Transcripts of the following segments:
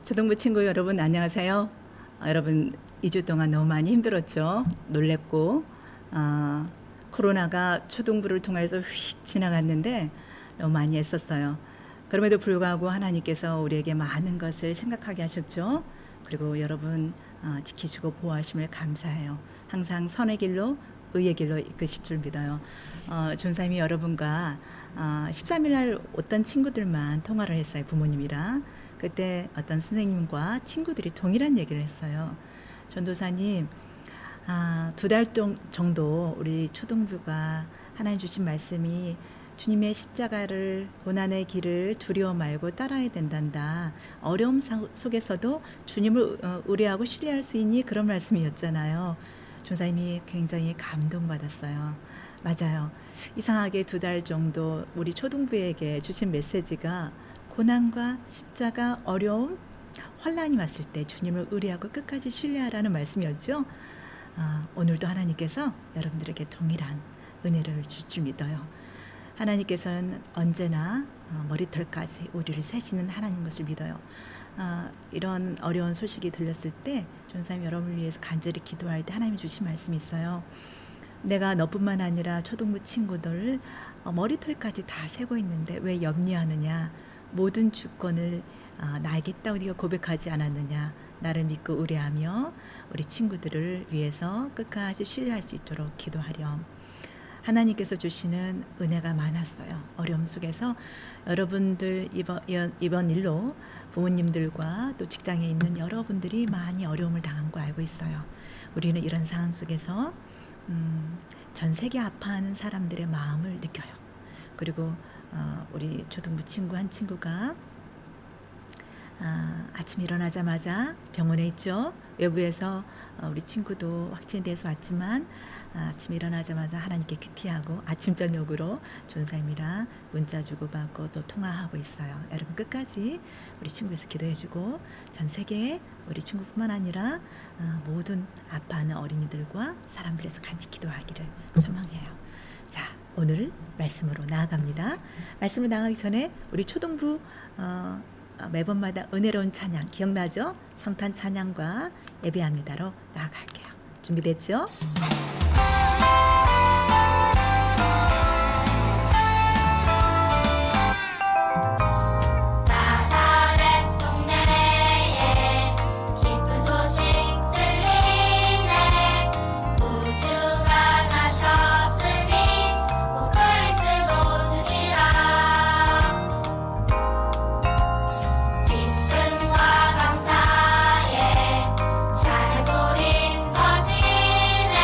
초등부 친구 여러분 안녕하세요. 여러분 2주 동안 너무 많이 힘들었죠. 놀랬고 코로나가 초등부를 통해서 휙 지나갔는데 너무 많이 애썼어요. 그럼에도 불구하고 하나님께서 우리에게 많은 것을 생각하게 하셨죠. 그리고 여러분 지키시고 보호하심을 감사해요. 항상 선의 길로 의의 길로 이끄실 줄 믿어요. 전사님이 여러분과 13일 날 어떤 친구들만 통화를 했어요. 부모님이랑. 그때 어떤 선생님과 친구들이 동일한 얘기를 했어요. 전도사님, 2달 정도 우리 초등부가 하나님 주신 말씀이 주님의 십자가를 고난의 길을 두려워 말고 따라야 된단다. 어려움 속에서도 주님을 의뢰하고 신뢰할 수 있니? 그런 말씀이었잖아요. 전사님이 굉장히 감동받았어요. 맞아요. 이상하게 2달 정도 우리 초등부에게 주신 메시지가 고난과 십자가, 어려움, 환난이 왔을 때 주님을 의뢰하고 끝까지 신뢰하라는 말씀이었죠. 오늘도 하나님께서 여러분들에게 동일한 은혜를 줄 줄 믿어요. 하나님께서는 언제나 머리털까지 우리를 세시는 하나님 것을 믿어요. 이런 어려운 소식이 들렸을 때 전사님 여러분을 위해서 간절히 기도할 때 하나님이 주신 말씀이 있어요. 내가 너뿐만 아니라 초등부 친구들 머리털까지 다 세고 있는데 왜 염려하느냐. 모든 주권을 나에게 있다고 네가 고백하지 않았느냐. 나를 믿고 의뢰하며 우리 친구들을 위해서 끝까지 신뢰할 수 있도록 기도하렴. 하나님께서 주시는 은혜가 많았어요. 어려움 속에서 여러분들 이번 일로 부모님들과 또 직장에 있는 여러분들이 많이 어려움을 당한 거 알고 있어요. 우리는 이런 상황 속에서 전 세계 아파하는 사람들의 마음을 느껴요. 그리고 우리 초등부 친구 한 친구가 아침 일어나자마자 병원에 있죠. 외부에서 우리 친구도 확진돼서 왔지만 아침 일어나자마자 하나님께 큐티하고 아침 저녁으로 전사님이랑 문자 주고받고 또 통화하고 있어요. 여러분 끝까지 우리 친구에서 기도해주고 전 세계에 우리 친구뿐만 아니라 모든 아파하는 어린이들과 사람들에서 같이 기도하기를 소망해요. 자, 오늘 말씀으로 나아갑니다. 말씀으로 나가기 전에 우리 초등부 매번마다 은혜로운 찬양 기억나죠? 성탄 찬양과 예배합니다로 나아갈게요. 준비됐죠? 나사렛 동네에 기쁜 소식 들리네. 구주가 나셨으니 그리스도 주시라. 기쁨과 감사에 찬양 소리 퍼지네.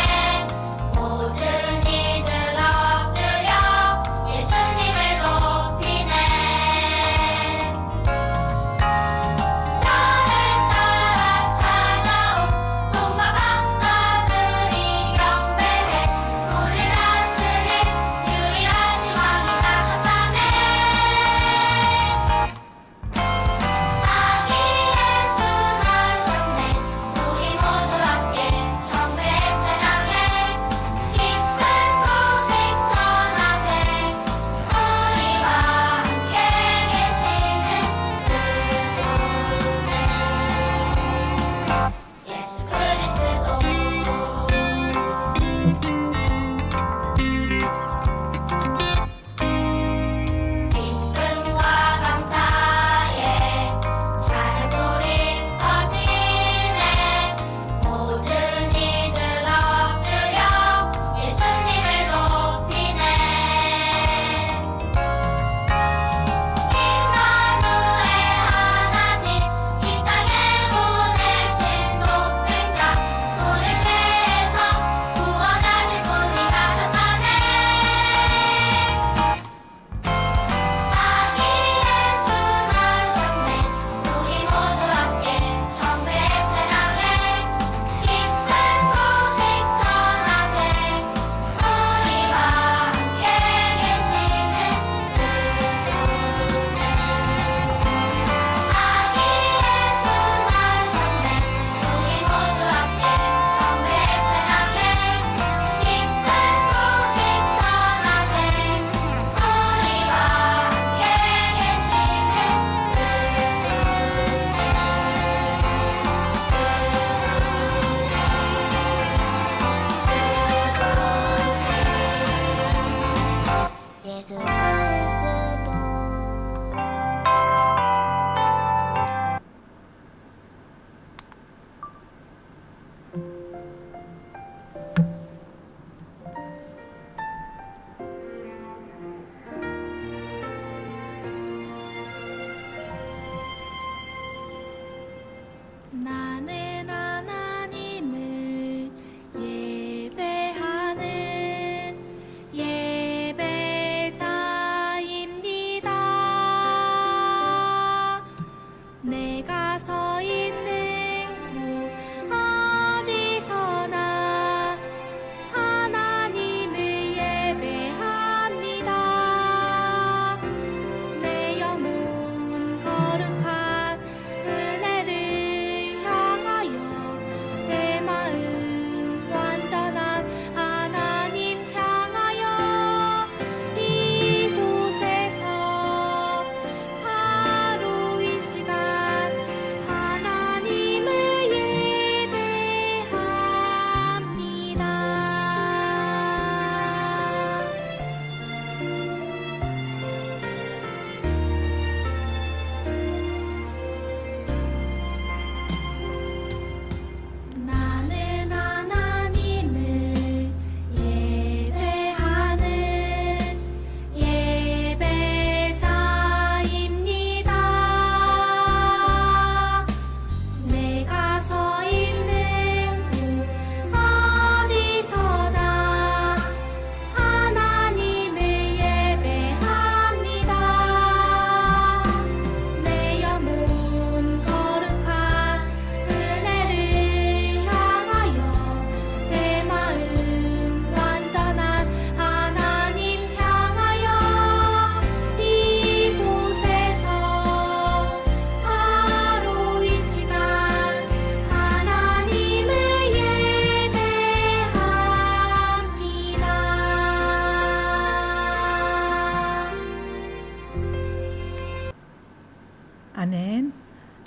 아멘.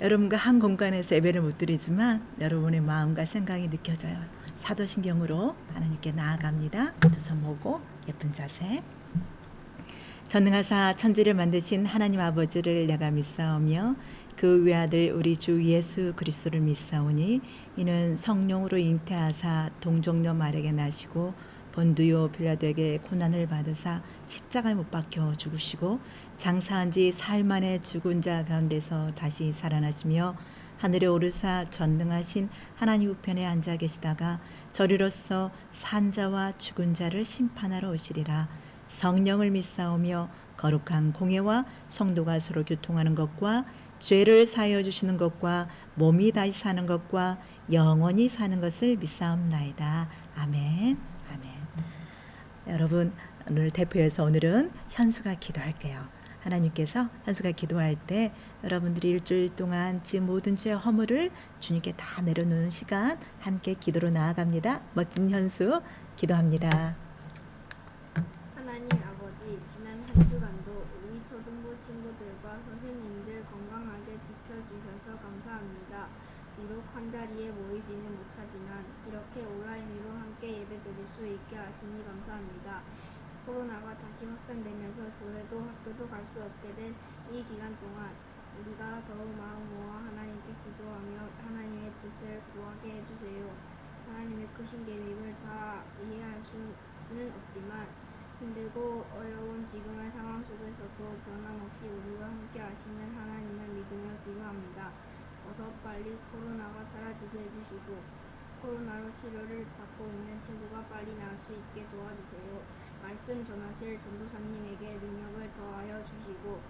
여러분과 한 공간에서 예배를 못 드리지만 여러분의 마음과 생각이 느껴져요. 사도신경으로 하나님께 나아갑니다. 두 손 모으고 예쁜 자세. 전능하사 천지를 만드신 하나님 아버지를 내가 믿사오며 그 외아들 우리 주 예수 그리스도를 믿사오니 이는 성령으로 잉태하사 동정녀 마리아에게 나시고 본두요 빌라도에게 고난을 받으사 십자가에 못 박혀 죽으시고 장사한 지 사흘 만에 죽은 자 가운데서 다시 살아나시며 하늘에 오르사 전능하신 하나님 우편에 앉아 계시다가 저리로서 산자와 죽은 자를 심판하러 오시리라. 성령을 믿사오며 거룩한 공예와 성도가 서로 교통하는 것과 죄를 사하여 주시는 것과 몸이 다시 사는 것과 영원히 사는 것을 믿사옵나이다. 아멘. 아멘. 여러분 오늘 대표해서 오늘은 현수가 기도할게요. 하나님께서 현수가 기도할 때 여러분들이 일주일 동안 지은 모든 죄 허물을 주님께 다 내려놓는 시간 함께 기도로 나아갑니다. 멋진 현수 기도합니다. 하나님 아버지, 지난 한 주간도 우리 초등부 친구들과 선생님들 건강하게 지켜주셔서 감사합니다. 비록 한자리에 모이지는 못하지만 이렇게 온라인으로 함께 예배드릴 수 있게 하시니 감사합니다. 코로나가 다시 확산되면서 교회도 학교도 갈 수 없게 된 이 기간 동안 우리가 더욱 마음 모아 하나님께 기도하며 하나님의 뜻을 구하게 해주세요. 하나님의 크신 계획을 다 이해할 수는 없지만 힘들고 어려운 지금의 상황 속에서도 변함없이 우리와 함께 하시는 하나님을 믿으며 기도합니다. 어서 빨리 코로나가 사라지게 해주시고 코로나로 치료를 받고 있는 친구가 빨리 나을 수 있게 도와주세요. 말씀 전하실 전도사님에게 능력을 더하여 주시고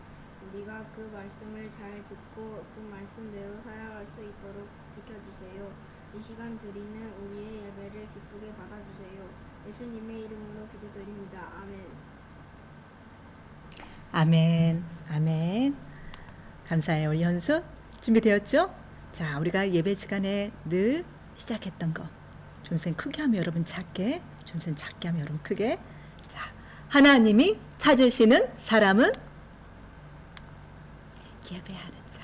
우리가 그 말씀을 잘 듣고 그 말씀대로 살아갈 수 있도록 지켜주세요. 이 시간 드리는 우리의 예배를 기쁘게 받아주세요. 예수님의 이름으로 기도드립니다. 아멘. 아멘. 아멘. 감사해요. 우리 현수 준비되었죠? 자, 우리가 예배 시간에 늘 시작했던 거 좀생 크게 하면 여러분 작게, 좀생 작게 하면 여러분 크게. 자, 하나님이 찾으시는 사람은 예배하는 자.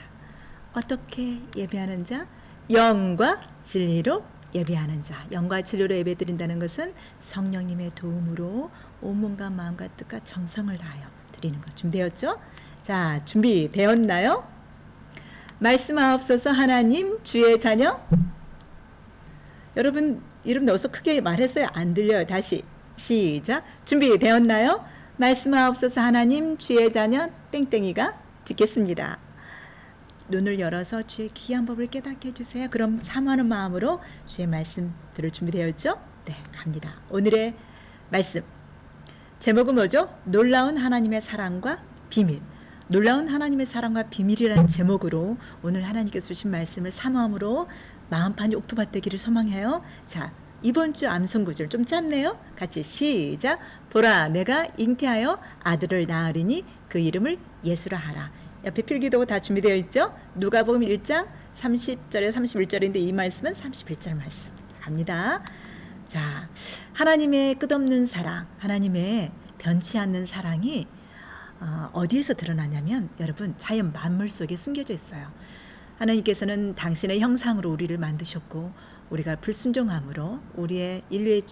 어떻게 예배하는 자? 영과 진리로 예배하는 자. 영과 진리로 예배드린다는 것은 성령님의 도움으로 온 몸과 마음과 뜻과 정성을 다하여 드리는 것. 준비되었죠? 자, 준비되었나요? 말씀하옵소서. 하나님 주의 자녀. 여러분 이름 넣어서 크게 말했어요? 안 들려요. 다시 시작. 준비되었나요? 말씀하옵소서. 하나님 주의 자녀 땡땡이가 듣겠습니다. 눈을 열어서 주의 귀한 법을 깨닫게 해주세요. 그럼 사모하는 마음으로 주의 말씀 들을 준비되었죠? 네, 갑니다. 오늘의 말씀 제목은 뭐죠? 놀라운 하나님의 사랑과 비밀. 놀라운 하나님의 사랑과 비밀이라는 제목으로 오늘 하나님께서 주신 말씀을 사모함으로 마음판이 옥토밭 되기를 소망해요. 자, 이번 주 암송 구절 좀 짧네요. 같이 시작. 보라 내가 잉태하여 아들을 낳으리니 그 이름을 예수라 하라. 옆에 필기도구 다 준비되어 있죠? 누가복음 1장 30절에 31절인데 이 말씀은 31절 말씀 갑니다. 자, 하나님의 끝없는 사랑, 하나님의 변치 않는 사랑이 어디에서 드러나냐면 여러분 자연 만물 속에 숨겨져 있어요. 하나님께서는 당신의 형상으로 우리를 만드셨고 우리가 불순종함으로 우리의 인류의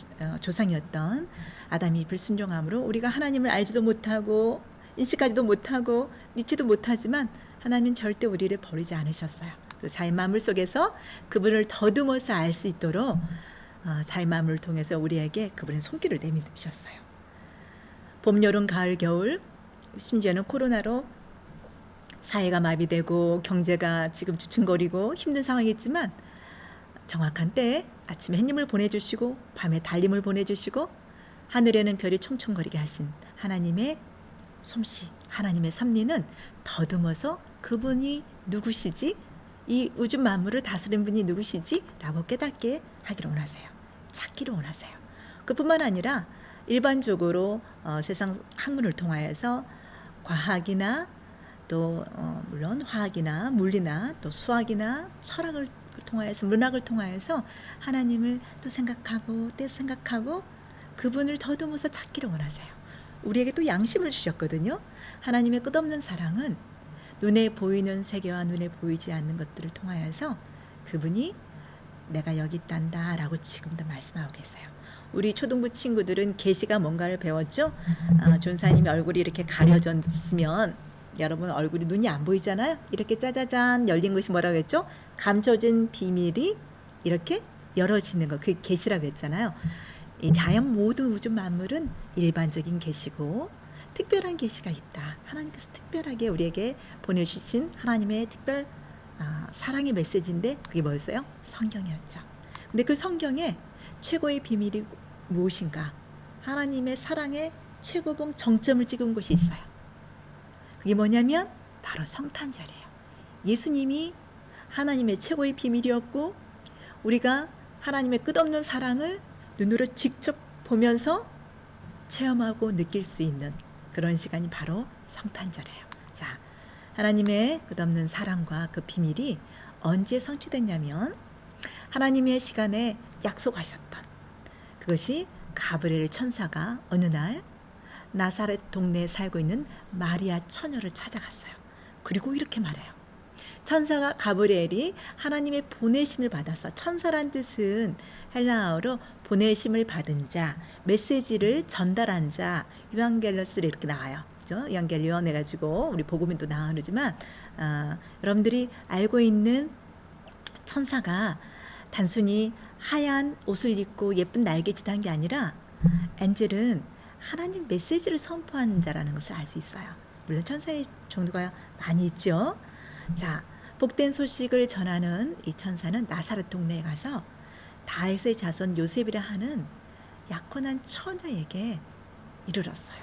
조상이었던 아담이 불순종함으로 우리가 하나님을 알지도 못하고 인식하지도 못하고 믿지도 못하지만 하나님은 절대 우리를 버리지 않으셨어요. 그래서 자연 만물 속에서 그분을 더듬어서 알 수 있도록 자연 만물을 통해서 우리에게 그분의 손길을 내미셨어요. 봄, 여름, 가을, 겨울 심지어는 코로나로 사회가 마비되고 경제가 지금 주춤거리고 힘든 상황이지만 정확한 때에 아침에 햇님을 보내주시고 밤에 달림을 보내주시고 하늘에는 별이 총총거리게 하신 하나님의 솜씨, 하나님의 섭리는 더듬어서 그분이 누구시지? 이 우주 만물을 다스리는 분이 누구시지? 라고 깨닫게 하기를 원하세요. 찾기를 원하세요. 그뿐만 아니라 일반적으로 세상 학문을 통하여서 과학이나 또 물론 화학이나 물리나 또 수학이나 철학을 통하여서 문학을 통하여서 하나님을 또 생각하고 때 생각하고 그분을 더듬어서 찾기를 원하세요. 우리에게 또 양심을 주셨거든요. 하나님의 끝없는 사랑은 눈에 보이는 세계와 눈에 보이지 않는 것들을 통하여서 그분이 내가 여기 있단다 라고 지금도 말씀하고 계세요. 우리 초등부 친구들은 계시가 뭔가를 배웠죠? 존사님이 얼굴이 이렇게 가려졌으면 여러분 얼굴이 눈이 안 보이잖아요. 이렇게 짜자잔 열린 것이 뭐라고 했죠? 감춰진 비밀이 이렇게 열어지는 거, 그게 계시라고 했잖아요. 이 자연 모든 우주 만물은 일반적인 계시고 특별한 계시가 있다. 하나님께서 특별하게 우리에게 보내주신 하나님의 특별 사랑의 메시지인데 그게 뭐였어요? 성경이었죠. 근데 그 성경에 최고의 비밀이 무엇인가? 하나님의 사랑의 최고봉 정점을 찍은 곳이 있어요. 그게 뭐냐면 바로 성탄절이에요. 예수님이 하나님의 최고의 비밀이었고 우리가 하나님의 끝없는 사랑을 눈으로 직접 보면서 체험하고 느낄 수 있는 그런 시간이 바로 성탄절이에요. 자, 하나님의 끝없는 사랑과 그 비밀이 언제 성취됐냐면 하나님의 시간에 약속하셨던 그것이 가브리엘 천사가 어느 날 나사렛 동네에 살고 있는 마리아 처녀를 찾아갔어요. 그리고 이렇게 말해요. 천사가 가브리엘이 하나님의 보내심을 받아서 천사란 뜻은 헬라어로 보내심을 받은 자, 메시지를 전달한 자, 유앙겔로스로 이렇게 나와요. 그죠? 유앙겔리온 해가지고 우리 복음은 또 나오지만 여러분들이 알고 있는 천사가 단순히 하얀 옷을 입고 예쁜 날개짓 한 게 아니라 엔젤은 하나님 메시지를 선포한 자라는 것을 알 수 있어요. 물론 천사의 정도가 많이 있죠. 자, 복된 소식을 전하는 이 천사는 나사렛 동네에 가서 다윗의 자손 요셉이라 하는 약혼한 처녀에게 이르렀어요.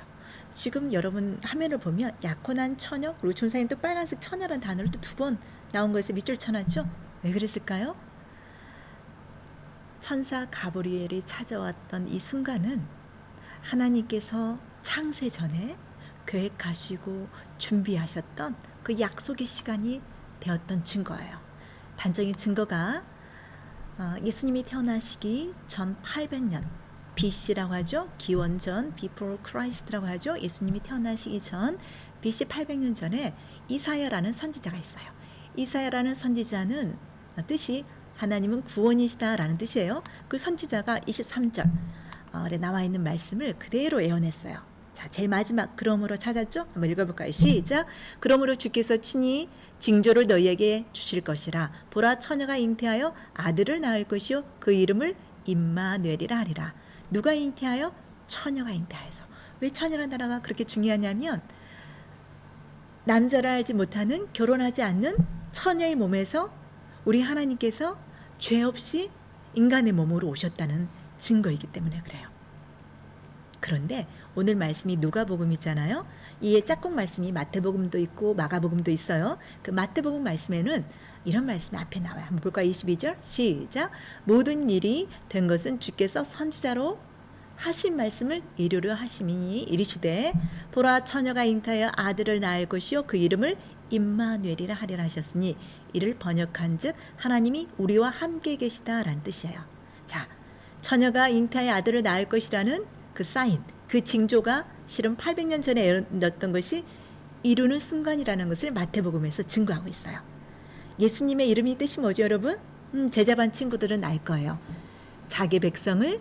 지금 여러분 화면을 보면 약혼한 처녀, 그리고 준사님 또 빨간색 처녀라는 단어를 또 2번 나온 거에서 밑줄 쳐놨죠. 왜 그랬을까요? 천사 가브리엘이 찾아왔던 이 순간은 하나님께서 창세 전에 계획하시고 준비하셨던 그 약속의 시간이 되었던 증거예요. 단적인 증거가 예수님이 태어나시기 전 800년 BC라고 하죠. 기원전 Before Christ라고 하죠. 예수님이 태어나시기 전 BC 800년 전에 이사야라는 선지자가 있어요. 이사야라는 선지자는 뜻이 하나님은 구원이시다라는 뜻이에요. 그 선지자가 23절에 나와 있는 말씀을 그대로 예언했어요. 자, 제일 마지막 그러므로 찾았죠? 한번 읽어볼까요? 시작. 그러므로 주께서 친히 징조를 너희에게 주실 것이라. 보라, 처녀가 잉태하여 아들을 낳을 것이요 그 이름을 임마누엘이라 하리라. 누가 잉태하여? 처녀가 잉태하여서. 왜 처녀라는 단어가 그렇게 중요하냐면 남자를 알지 못하는 결혼하지 않는 처녀의 몸에서 우리 하나님께서 죄 없이 인간의 몸으로 오셨다는 증거이기 때문에 그래요. 그런데 오늘 말씀이 누가복음이잖아요. 이에 짝꿍 말씀이 마태복음도 있고 마가복음도 있어요. 그 마태복음 말씀에는 이런 말씀이 앞에 나와요. 한번 볼까요? 22절 시작. 모든 일이 된 것은 주께서 선지자로 하신 말씀을 이루려 하심이니 이르시되 보라, 처녀가 잉태하여 아들을 낳을 것이요 그 이름을 임마누엘이라 하리라 하셨으니 이를 번역한즉 하나님이 우리와 함께 계시다라는 뜻이에요. 자, 처녀가 잉태하여 아들을 낳을 것이라는 그 사인, 그 징조가 실은 800년 전에 예언했던 것이 이루는 순간이라는 것을 마태복음에서 증거하고 있어요. 예수님의 이름이 뜻이 뭐죠, 여러분? 제자반 친구들은 알 거예요. 자기 백성을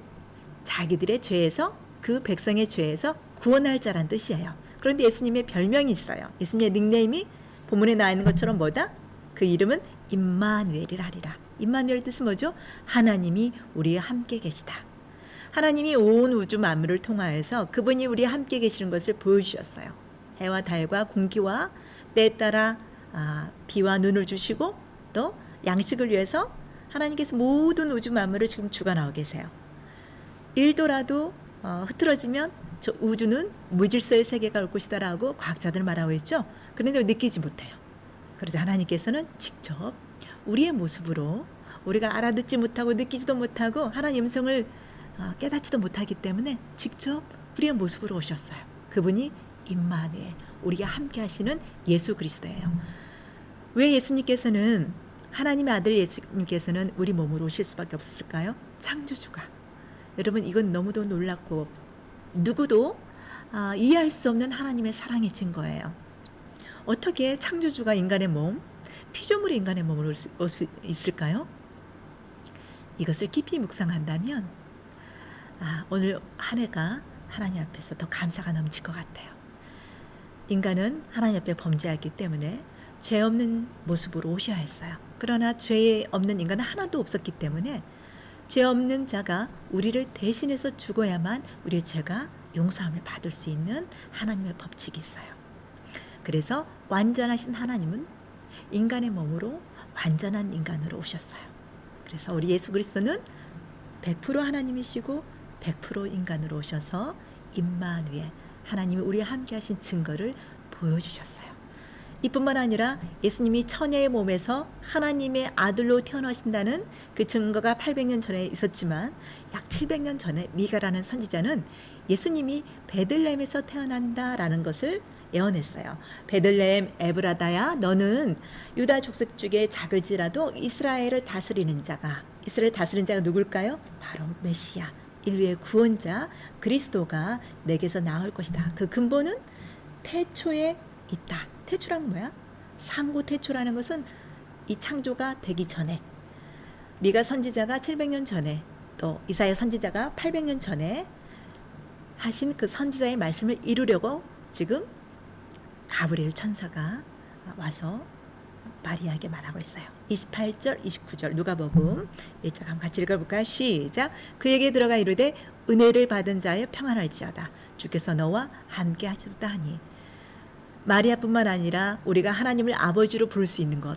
자기들의 죄에서, 그 백성의 죄에서 구원할 자란 뜻이에요. 그런데 예수님의 별명이 있어요. 예수님의 닉네임이 본문에 나와 있는 것처럼 뭐다? 그 이름은 임마누엘이라 하리라. 임마누엘 뜻은 뭐죠? 하나님이 우리와 함께 계시다. 하나님이 온 우주 만물을 통하여서 그분이 우리와 함께 계시는 것을 보여주셨어요. 해와 달과 공기와 때에 따라 비와 눈을 주시고 또 양식을 위해서 하나님께서 모든 우주 만물을 지금 주관하고 계세요. 1도라도 흐트러지면 저 우주는 무질서의 세계가 올 것이다라고 과학자들은 말하고 있죠. 그런데 느끼지 못해요. 그래서 하나님께서는 직접 우리의 모습으로 우리가 알아듣지 못하고 느끼지도 못하고 하나님 음성을 깨닫지도 못하기 때문에 직접 우리의 모습으로 오셨어요. 그분이 임마누엘, 우리가 함께 하시는 예수 그리스도예요. 왜 예수님께서는, 하나님의 아들 예수님께서는 우리 몸으로 오실 수밖에 없었을까요? 창조주가. 여러분, 이건 너무도 놀랍고 누구도 이해할 수 없는 하나님의 사랑의 증거예요. 어떻게 창조주가 인간의 몸, 피조물이 인간의 몸으로 올 수 있을까요? 이것을 깊이 묵상한다면 오늘 한 해가 하나님 앞에서 더 감사가 넘칠 것 같아요. 인간은 하나님 앞에 범죄했기 때문에 죄 없는 모습으로 오셔야 했어요. 그러나 죄 없는 인간은 하나도 없었기 때문에 죄 없는 자가 우리를 대신해서 죽어야만 우리의 죄가 용서함을 받을 수 있는 하나님의 법칙이 있어요. 그래서 완전하신 하나님은 인간의 몸으로 완전한 인간으로 오셨어요. 그래서 우리 예수 그리스도는 100% 하나님이시고 100% 인간으로 오셔서 임마누엘, 하나님이 우리와 함께 하신 증거를 보여주셨어요. 이뿐만 아니라 예수님이 처녀의 몸에서 하나님의 아들로 태어나신다는 그 증거가 800년 전에 있었지만 약 700년 전에 미가라는 선지자는 예수님이 베들레헴에서 태어난다라는 것을 예언했어요. 베들레헴 에브라다야, 너는 유다 족속 중에 작을지라도 이스라엘 다스리는 자가 누굴까요? 바로 메시아, 인류의 구원자 그리스도가 내게서 나올 것이다. 그 근본은 태초에 있다. 태초란 뭐야? 상고 태초라는 것은 이 창조가 되기 전에, 미가 선지자가 700년 전에, 또 이사야 선지자가 800년 전에 하신 그 선지자의 말씀을 이루려고 지금 가브리엘 천사가 와서 마리아에게 말하고 있어요. 28절, 29절 누가복음 1장 한번 같이 읽어볼까요? 시작. 그에게 들어가 이르되 은혜를 받은 자여 평안할지어다. 주께서 너와 함께 하시다 하니. 마리아뿐만 아니라 우리가 하나님을 아버지로 부를 수 있는 것,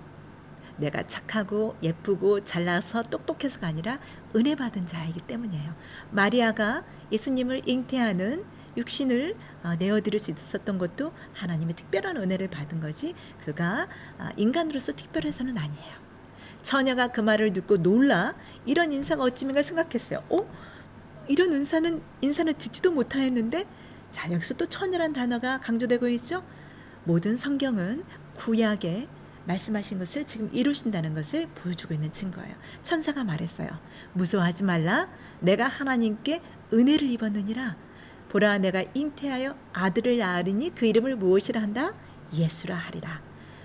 내가 착하고 예쁘고 잘나서 똑똑해서가 아니라 은혜 받은 자이기 때문이에요. 마리아가 예수님을 잉태하는 육신을 내어드릴 수 있었던 것도 하나님의 특별한 은혜를 받은 거지, 그가 인간으로서 특별해서는 아니에요. 처녀가 그 말을 듣고 놀라 이런 인사가 어찌민가 생각했어요. 이런 인사는 듣지도 못하였는데. 자, 여기서 또 처녀란 단어가 강조되고 있죠. 모든 성경은 구약에 말씀하신 것을 지금 이루신다는 것을 보여주고 있는 증거예요. 천사가 말했어요. 무서워하지 말라. 내가 하나님께 은혜를 입었느니라. 보라, 내가 잉태하여 아들을 낳으리니 그 이름을 무엇이라 한다? 예수라 하리라.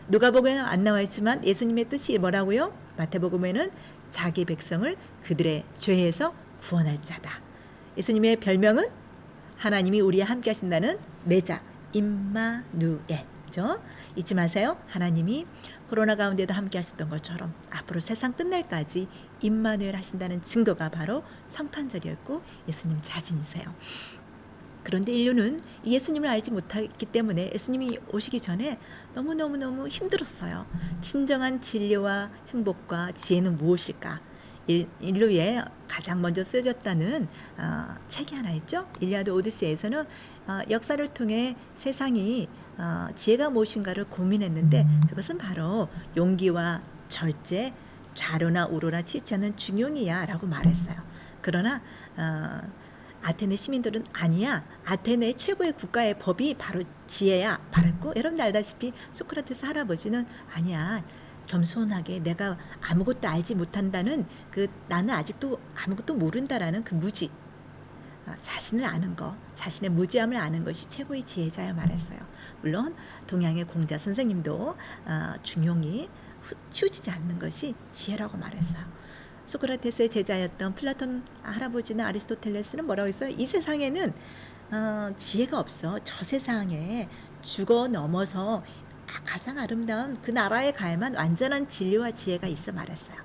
누가복음에는 안 나와 있지만 예수님의 뜻이 뭐라고요? 마태복음에는 자기 백성을 그들의 죄에서 구원할 자다. 예수님의 별명은 하나님이 우리와 함께 하신다는 매자 임마누엘. 그죠? 잊지 마세요. 하나님이 코로나 가운데도 함께 하셨던 것처럼 앞으로 세상 끝날까지 임마누엘 하신다는 증거가 바로 성탄절이었고 예수님 자신이세요. 그런데 인류는 예수님을 알지 못했기 때문에 예수님이 오시기 전에 너무너무 힘들었어요. 진정한 진리와 행복과 지혜는 무엇일까? 인류에 가장 먼저 쓰여졌다는 책이 하나 있죠. 일리아드 오디세이에서는 역사를 통해 세상이 지혜가 무엇인가를 고민했는데 그것은 바로 용기와 절제, 좌로나 우로나 치우치 않는 중용이야 라고 말했어요. 그러나 아테네 시민들은 아니야, 아테네 최고의 국가의 법이 바로 지혜야 말했고, 여러분 알다시피 소크라테스 할아버지는 아니야, 겸손하게 내가 아무것도 알지 못한다는 나는 아직도 아무것도 모른다라는 그 무지, 자신을 아는 것, 자신의 무지함을 아는 것이 최고의 지혜자여 말했어요. 물론 동양의 공자 선생님도 중용이 치우치지 않는 것이 지혜라고 말했어요. 소크라테스의 제자였던 플라톤 할아버지나 아리스토텔레스는 뭐라고 했어요? 이 세상에는 지혜가 없어. 저 세상에 죽어 넘어서 가장 아름다운 그 나라에 가야만 완전한 진리와 지혜가 있어 말했어요.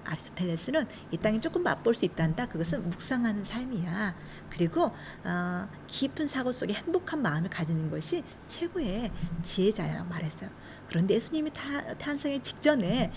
아리스토텔레스는 이 땅에 조금 맛볼 수 있단다. 그것은 묵상하는 삶이야. 그리고 깊은 사고 속에 행복한 마음을 가지는 것이 최고의 지혜자라고 말했어요. 그런데 예수님이 탄생의 직전에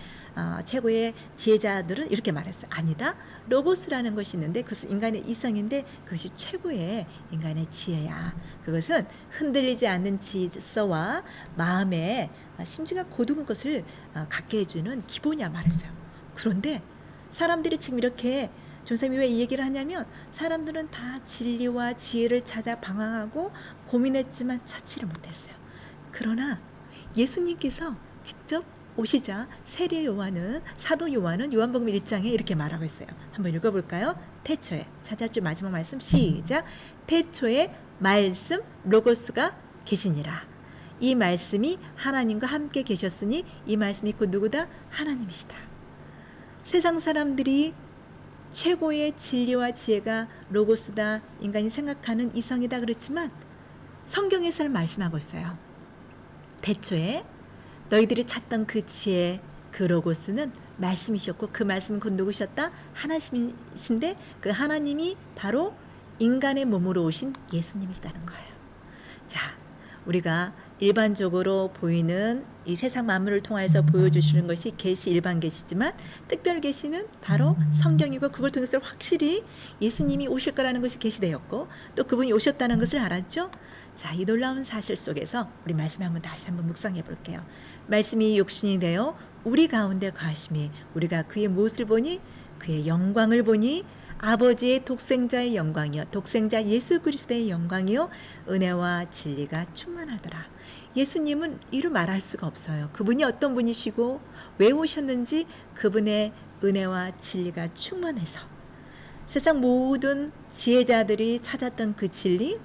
최고의 지혜자들은 이렇게 말했어요. 아니다. 로고스라는 것이 있는데 그것은 인간의 이성인데 그것이 최고의 인간의 지혜야. 그것은 흔들리지 않는 질서와 마음에 심지가 고든 것을 갖게 해주는 기본이야 말했어요. 그런데 사람들이 지금 이렇게, 존쌤이 왜 이 얘기를 하냐면 사람들은 다 진리와 지혜를 찾아 방황하고 고민했지만 찾지를 못했어요. 그러나 예수님께서 직접 오시자 사도 요한은 요한복음 1장에 이렇게 말하고 있어요. 한번 읽어볼까요? 태초에, 찾았죠? 마지막 말씀 시작. 태초에 말씀 로고스가 계시니라. 이 말씀이 하나님과 함께 계셨으니 이 말씀이 곧 누구다? 하나님이시다. 세상 사람들이 최고의 진리와 지혜가 로고스다, 인간이 생각하는 이성이다 그렇지만 성경에서는 말씀하고 있어요. 대초에 너희들이 찾던 그 지혜, 그 로고스는 말씀이셨고 그 말씀은 곧 누구셨다? 하나님이신데 그 하나님이 바로 인간의 몸으로 오신 예수님이시다는 거예요. 자, 우리가 일반적으로 보이는 이 세상 만물을 통해서 보여주시는 것이 계시, 일반 계시지만 특별 계시는 바로 성경이고 그걸 통해서 확실히 예수님이 오실 거라는 것이 계시되었고 또 그분이 오셨다는 것을 알았죠. 자, 이 놀라운 사실 속에서 우리 말씀 다시 한번 묵상해 볼게요. 말씀이 육신이 되어 우리 가운데 거하심이 우리가 그의 무엇을 보니? 그의 영광을 보니 아버지의 독생자의 영광이요 독생자 예수 그리스도의 영광이요 은혜와 진리가 충만하더라. 예수님은 이루 말할 수가 없어요. 그분이 어떤 분이시고 왜 오셨는지 그분의 은혜와 진리가 충만해서 세상 모든 지혜자들이 찾았던 그 진리,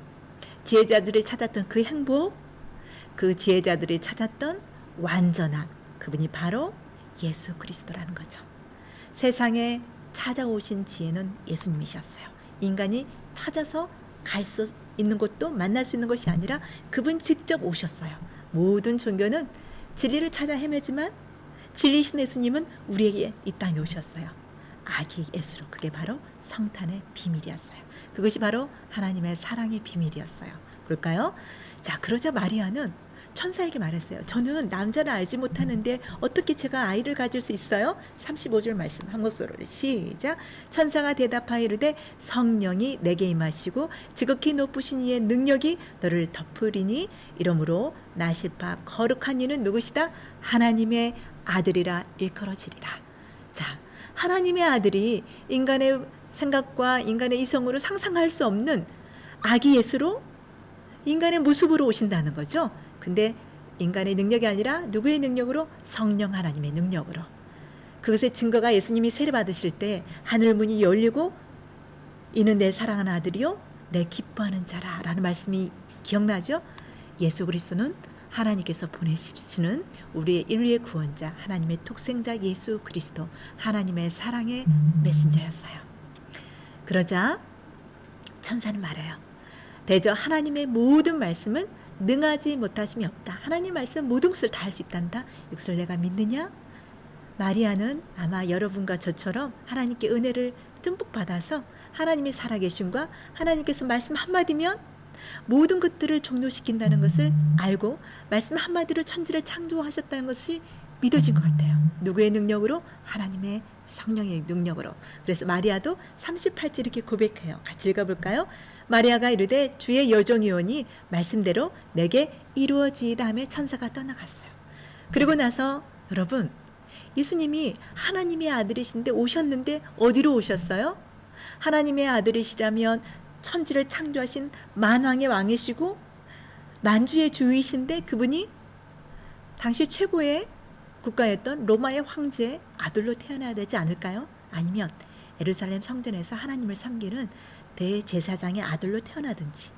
지혜자들이 찾았던 그 행복, 그 지혜자들이 찾았던 완전함, 그분이 바로 예수 그리스도라는 거죠. 세상에 찾아오신 지혜는 예수님이셨어요. 인간이 찾아서 갈 수 있는 곳도 만날 수 있는 것이 아니라 그분 직접 오셨어요. 모든 종교는 진리를 찾아 헤매지만 진리신 예수님은 우리에게 이 땅에 오셨어요. 아기 예수로. 그게 바로 성탄의 비밀이었어요. 그것이 바로 하나님의 사랑의 비밀이었어요. 볼까요? 자, 그러자 마리아는 천사에게 말했어요. 저는 남자를 알지 못하는데 어떻게 제가 아이를 가질 수 있어요? 35절 말씀 한 목소리로 시작. 천사가 대답하여 이르되 성령이 내게 임하시고 지극히 높으신 이의 능력이 너를 덮으리니 이러므로 나실 바 거룩한 이는 누구시다? 하나님의 아들이라 일컬어지리라. 자, 하나님의 아들이 인간의 생각과 인간의 이성으로 상상할 수 없는 아기 예수로 인간의 모습으로 오신다는 거죠. 근데 인간의 능력이 아니라 누구의 능력으로? 성령 하나님의 능력으로. 그것의 증거가 예수님이 세례 받으실 때 하늘 문이 열리고 이는 내 사랑하는 아들이요 내 기뻐하는 자라 라는 말씀이 기억나죠? 예수 그리스도는 하나님께서 보내시는 우리의 인류의 구원자, 하나님의 독생자 예수 그리스도, 하나님의 사랑의 메신저였어요. 그러자 천사는 말해요. 대저 하나님의 모든 말씀을 능하지 못하심이 없다. 하나님 말씀 모든 것을 다 할 수 있단다. 이것을 내가 믿느냐? 마리아는 아마 여러분과 저처럼 하나님께 은혜를 듬뿍 받아서 하나님의 살아계심과 하나님께서 말씀 한마디면 모든 것들을 종료시킨다는 것을 알고 말씀 한마디로 천지를 창조하셨다는 것이 믿어진 것 같아요. 누구의 능력으로? 하나님의 성령의 능력으로. 그래서 마리아도 38절 이렇게 고백해요. 같이 읽어볼까요? 마리아가 이르되 주의 여종이오니 말씀대로 내게 이루어지이다 하며 천사가 떠나갔어요. 그리고 나서 여러분, 예수님이 하나님의 아들이신데 오셨는데 어디로 오셨어요? 하나님의 아들이시라면 천지를 창조하신 만왕의 왕이시고 만주의 주이신데 그분이 당시 최고의 국가였던 로마의 황제의 아들로 태어나야 되지 않을까요? 아니면 예루살렘 성전에서 하나님을 섬기는 대제사장의 아들로 태어나든지.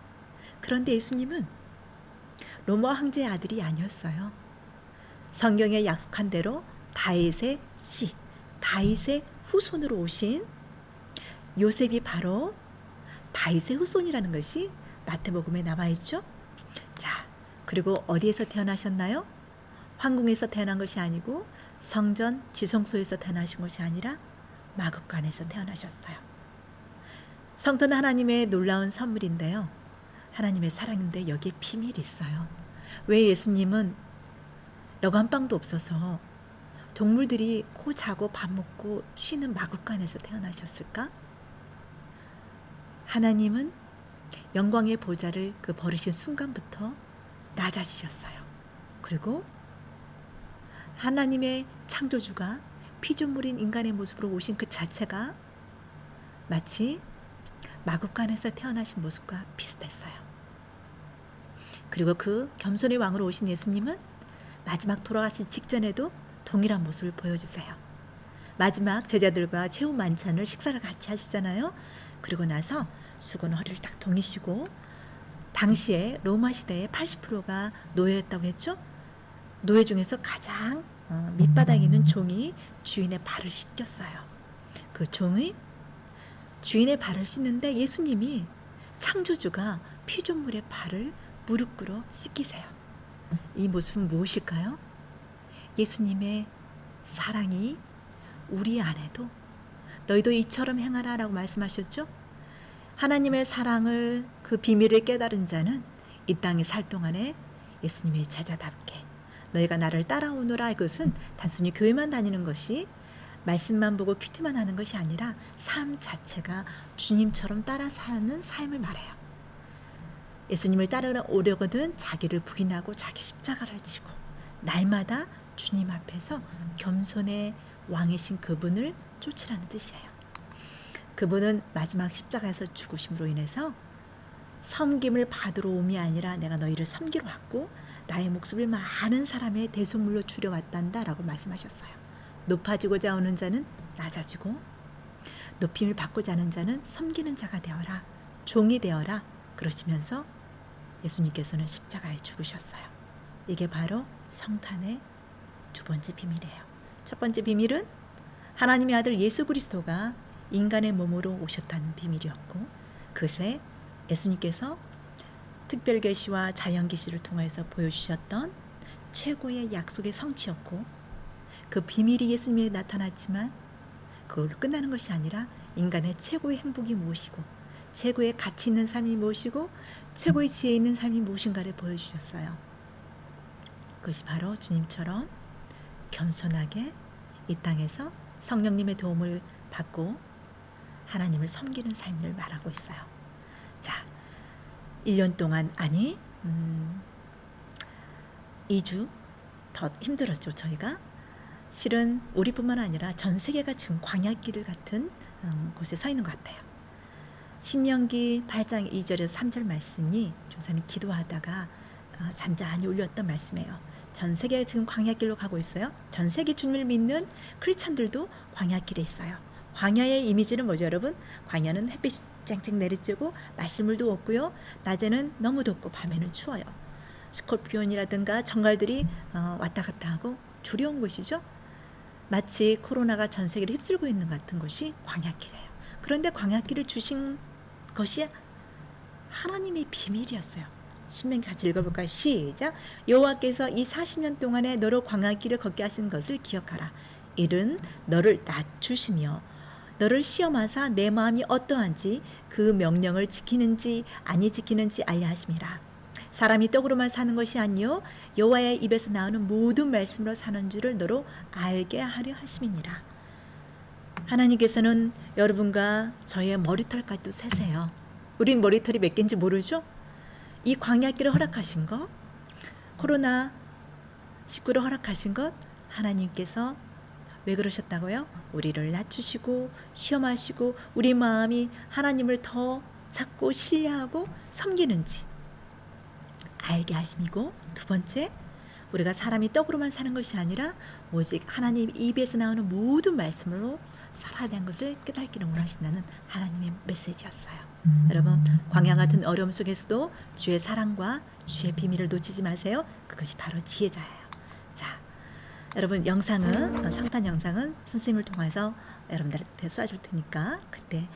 그런데 예수님은 로마 황제의 아들이 아니었어요. 성경에 약속한 대로 다윗의 씨, 다윗의 후손으로 오신 요셉이 바로 다윗의 후손이라는 것이 마태복음에 나와 있죠. 자, 그리고 어디에서 태어나셨나요? 황궁에서 태어난 것이 아니고 성전 지성소에서 태어나신 것이 아니라 마구간에서 태어나셨어요. 성도는 하나님의 놀라운 선물인데요. 하나님의 사랑인데 여기에 비밀이 있어요. 왜 예수님은 여관방도 없어서 동물들이 코 자고 밥 먹고 쉬는 마구간에서 태어나셨을까? 하나님은 영광의 보좌를 그 버리신 순간부터 낮아지셨어요. 그리고 하나님의 창조주가 피조물인 인간의 모습으로 오신 그 자체가 마치 마구간에서 태어나신 모습과 비슷했어요. 그리고 그 겸손의 왕으로 오신 예수님은 마지막 돌아가신 직전에도 동일한 모습을 보여주세요. 마지막 제자들과 최후 만찬을 식사를 같이 하시잖아요. 그리고 나서 수건 허리를 딱 동이시고 당시에 로마 시대의 80%가 노예였다고 했죠. 노예 중에서 가장 밑바닥에 있는 종이 주인의 발을 씻겼어요. 그 종이 주인의 발을 씻는데 예수님이 창조주가 피조물의 발을 무릎 꿇어 씻기세요. 이 모습은 무엇일까요? 예수님의 사랑이 우리 안에도 너희도 이처럼 행하라 라고 말씀하셨죠. 하나님의 사랑을 그 비밀을 깨달은 자는 이 땅에 살 동안에 예수님의 제자답게 너희가 나를 따라오너라. 이것은 단순히 교회만 다니는 것이 말씀만 보고 큐티만 하는 것이 아니라 삶 자체가 주님처럼 따라 사는 삶을 말해요. 예수님을 따라오려거든 자기를 부인하고 자기 십자가를 지고 날마다 주님 앞에서 겸손의 왕이신 그분을 쫓으라는 뜻이에요. 그분은 마지막 십자가에서 죽으심으로 인해서 섬김을 받으러 옴이 아니라 내가 너희를 섬기러 왔고 나의 목숨을 많은 사람의 대속물로 주려 왔단다 라고 말씀하셨어요. 높아지고자 오는 자는 낮아지고 높임을 받고자 하는 자는 섬기는 자가 되어라. 종이 되어라. 그러시면서 예수님께서는 십자가에 죽으셨어요. 이게 바로 성탄의 두 번째 비밀이에요. 첫 번째 비밀은 하나님의 아들 예수 그리스도가 인간의 몸으로 오셨다는 비밀이었고, 그새 예수님께서 특별 계시와 자연 계시를 통해서 보여주셨던 최고의 약속의 성취였고, 그 비밀이 예수님에 나타났지만 그걸로 끝나는 것이 아니라 인간의 최고의 행복이 무엇이고 최고의 가치 있는 삶이 무엇이고 최고의 지혜 있는 삶이 무엇인가를 보여주셨어요. 그것이 바로 주님처럼 겸손하게 이 땅에서 성령님의 도움을 받고 하나님을 섬기는 삶을 말하고 있어요. 자, 1년 동안 아니 2주 더 힘들었죠. 저희가 실은 우리뿐만 아니라 전 세계가 지금 광야길 같은 곳에 서 있는 것 같아요. 신명기 8장 2절에서 3절 말씀이 조사님이 기도하다가 잔잔히 울렸던 말씀이에요. 전 세계가 지금 광야길로 가고 있어요. 전 세계 주님을 믿는 크리스천들도 광야길에 있어요. 광야의 이미지는 뭐죠, 여러분? 광야는 햇빛이 쨍쨍 내리쬐고 마실 물도 없고요. 낮에는 너무 덥고 밤에는 추워요. 스콜피온이라든가 정갈들이 왔다 갔다 하고 두려운 곳이죠. 마치 코로나가 전 세계를 휩쓸고 있는 것 같은 것이 광야길이에요. 그런데 광야길을 주신 것이 하나님의 비밀이었어요. 신명기 같이 읽어볼까요? 시작. 여호와께서 이 40년 동안에 너로 광야길을 걷게 하신 것을 기억하라. 이는 너를 낮추시며 너를 시험하사 내 마음이 어떠한지 그 명령을 지키는지 아니 지키는지 알려 하심이라. 사람이 떡으로만 사는 것이 아니요 여호와의 입에서 나오는 모든 말씀으로 사는 줄을 너로 알게 하려 하심이니라. 하나님께서는 여러분과 저의 머리털까지도 세세요. 우린 머리털이 몇 개인지 모르죠? 이 광야길을 허락하신 것, 코로나19를 허락하신 것, 하나님께서 왜 그러셨다고요? 우리를 낮추시고 시험하시고 우리 마음이 하나님을 더 찾고 신뢰하고 섬기는지 알게 하심이고, 두 번째, 우리가 사람이 떡으로만 사는 것이 아니라 오직 하나님 입에서 나오는 모든 말씀으로 살아야 되는 것을 깨닫기를 원하신다는 하나님의 메시지였어요. 여러분, 광야 같은 어려움 속에서도 주의 사랑과 주의 비밀을 놓치지 마세요. 그것이 바로 지혜자예요. 자, 여러분, 영상은 성탄 영상은 선생님을 통해서 여러분들한테 쏴줄 테니까 그때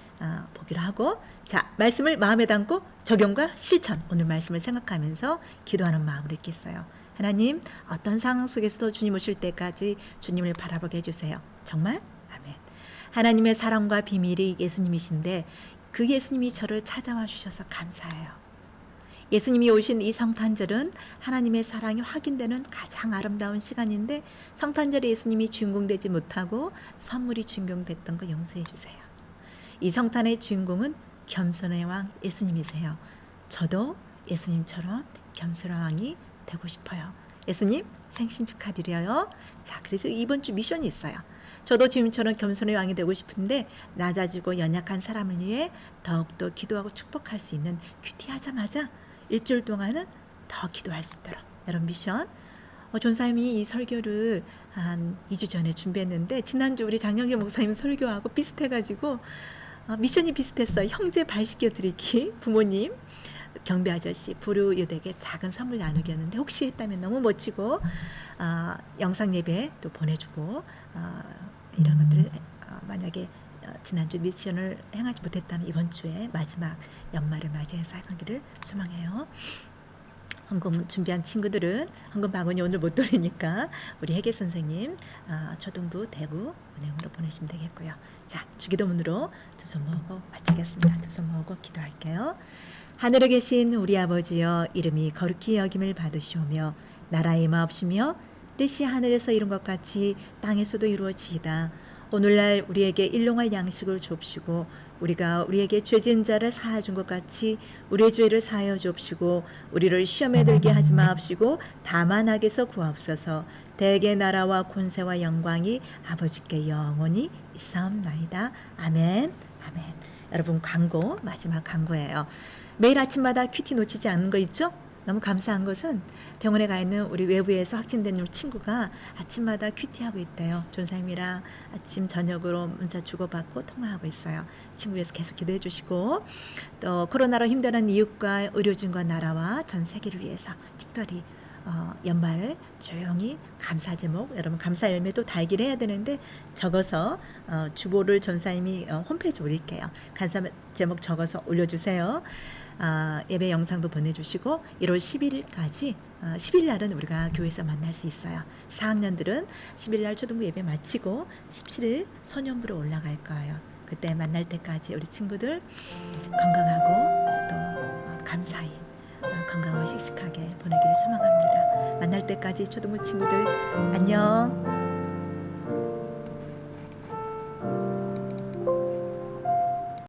보기로 하고, 자, 말씀을 마음에 담고 적용과 실천, 오늘 말씀을 생각하면서 기도하는 마음으로 있겠어요. 하나님, 어떤 상황 속에서도 주님 오실 때까지 주님을 바라보게 해주세요. 정말? 아멘. 하나님의 사랑과 비밀이 예수님이신데 그 예수님이 저를 찾아와 주셔서 감사해요. 예수님이 오신 이 성탄절은 하나님의 사랑이 확인되는 가장 아름다운 시간인데 성탄절에 예수님이 주인공 되지 못하고 선물이 주인공 됐던 거 용서해 주세요. 이 성탄의 주인공은 겸손의 왕 예수님이세요. 저도 예수님처럼 겸손의 왕이 되고 싶어요. 예수님 생신 축하드려요. 자, 그래서 이번 주 미션이 있어요. 저도 주님처럼 겸손의 왕이 되고 싶은데 낮아지고 연약한 사람을 위해 더욱더 기도하고 축복할 수 있는 큐티하자마자 일주일 동안은 더 기도할 수 있도록 여러분 미션. 전사님이 이 설교를 한 2주 전에 준비했는데 지난주 우리 장영길 목사님 설교하고 비슷해가지고 미션이 비슷했어요. 형제 발 씻겨드리기, 부모님 경비 아저씨 부르유대에게 작은 선물 나누기였는데 혹시 했다면 너무 멋지고 영상 예배 또 보내주고 이런 것들을 만약에 지난주 미션을 행하지 못했다면 이번 주에 마지막 연말을 맞이해서 하기를 소망해요. 헌금 준비한 친구들은 헌금 바구니 오늘 못 돌리니까 우리 회계 선생님 초등부 대구 은행으로 보내시면 되겠고요. 자, 주기도문으로 두 손 모으고 마치겠습니다. 두 손 모으고 기도할게요. 하늘에 계신 우리 아버지여, 이름이 거룩히 여김을 받으시오며 나라의 마옵시며 뜻이 하늘에서 이룬 것 같이 땅에서도 이루어지이다. 오늘날 우리에게 일용할 양식을 줍시고 우리가 우리에게 죄진 자를 사하여 준 것 같이 우리의 죄를 사하여 줍시고 우리를 시험에 들게 하지 마옵시고 다만 악에서 구하옵소서. 대개 나라와 권세와 영광이 아버지께 영원히 있사옵나이다. 아멘. 아멘. 여러분, 광고, 마지막 광고예요. 매일 아침마다 큐티 놓치지 않는 거 있죠? 너무 감사한 것은 병원에 가 있는 우리 외부에서 확진된 우리 친구가 아침마다 큐티하고 있대요. 전사님이랑 아침 저녁으로 문자 주고받고 통화하고 있어요. 친구 위해서 계속 기도해 주시고, 또 코로나로 힘드는 이웃과 의료진과 나라와 전 세계를 위해서 특별히 연말 조용히 감사 제목, 여러분 감사 열매도 달기를 해야 되는데 적어서 주보를 전사님이 홈페이지에 올릴게요. 감사 제목 적어서 올려주세요. 예배 영상도 보내주시고 1월 10일까지 10일 날은 우리가 교회에서 만날 수 있어요. 4학년들은 10일 날 초등부 예배 마치고 17일 소년부로 올라갈 거예요. 그때 만날 때까지 우리 친구들 건강하고 또 감사히 건강하고 씩씩하게 보내기를 소망합니다. 만날 때까지 초등부 친구들 안녕.